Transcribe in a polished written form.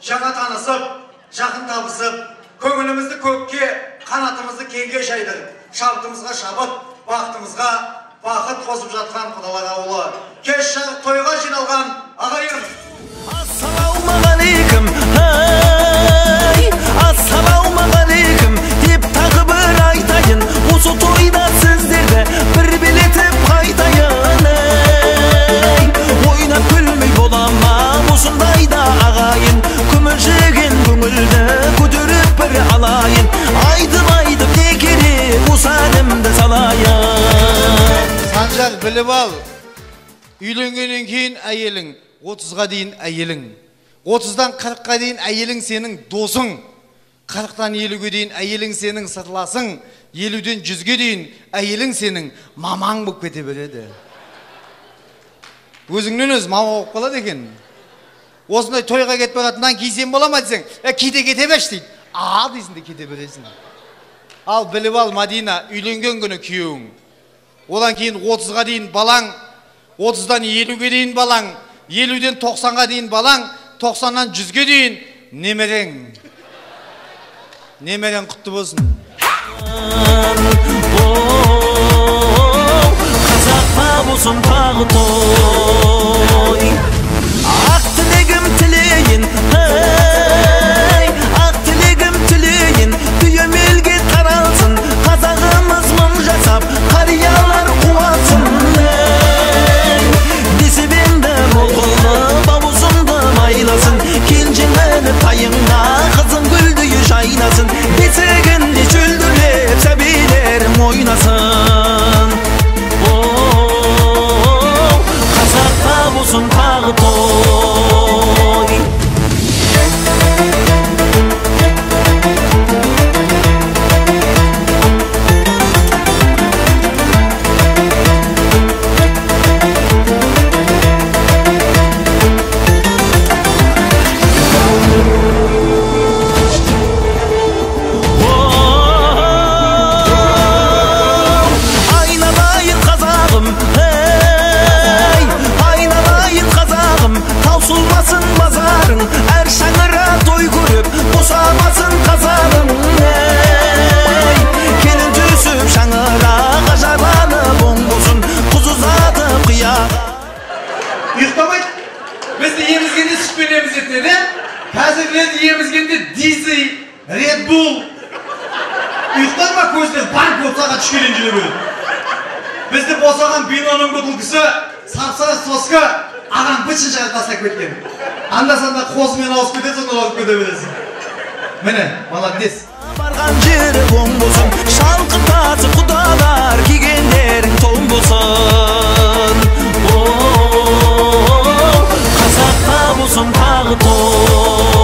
жаңа танысып, жақын табысып, көңілімізді көкке, қанатымызды кеңге жайдырып, шабытымызға шабыт, бақытымызға бақыт қосып жатқан құдалар ауылы. Кеш жарық тойға жиналған ағайын. Ассалаумағалейкум, ассалаумағалейкум деп тағы бір айтайын. Осы тойда сіздерді бір билетіп қайтайын. Ойнап күлмей болама осындайда ағайын. Күмілжіген көңілді көтеріп бір алайын. Айтып не керек осы әнімді салайын. Санжар біліп ал, үйленгеннен кейін әйелің, 30-ға дейін әйелің, 30-дан 40-қа дейін әйелің сенің досың, 40-тан 50-ге дейін әйелің сенің сырласың, 50-ден 100-ге дейін әйелің сенің мамаң болып кете береді. Өзіңнен өз мама болып қалады екен. Осындай тойға кетіп баратыннан кейсен бола ма десең, кейде кете беш дейді. Дейсің де кете бересің. Ал біліп ал, Мадина, үйленген күні күйеуің. Одан кейін 30-ға дейін балаң, 30-дан 50-ге дейін балаң, 50-ден 90-ға дейін балаң, 90-нан 100-ге дейін немерең. Немерең құтты болсын. Қазақта болсын тағы той. Ақ тілегім тілейін, ақ тілегім тілейін, түйем елге таралсын, қазағымыз мың жасап, қариялар қуатсын. Десебенді молқылы, бауызымды майласын, келжеңіні тайыңда, қызың гүлдейі жайнасын, бесігінде шөлдірлеп, сәбилерім ойнасын. Қазақта болсын тағы той. Айналайын қазағым, айналайын қазағым, таусылмасын базарың, әр шаңыра той көріп, босамасын қазағым. Келін түсіп шаңыра, ғажарланып оң болсын, құз ұзатып қияға. Ұйықтамайды. Бізді емізгенде сүтпен емізетеді. Қазірлерді емізгенде Дизель, Red Bull. Ұйықтар ма көзден банк болсаға түшкелен жүре бөліп. Бізді босаған биноның бұтылғысы, сапсары соска, ағам бітшін жағып тастап кеткен. Анда-санда қозымен ауысып кетеді, сонда ауысып кете бересің. Міне, молодец. Барған жері оң болсын, шалқытасы құдалар, кигендерің тоң болсын. Қазақта болсын тағы той.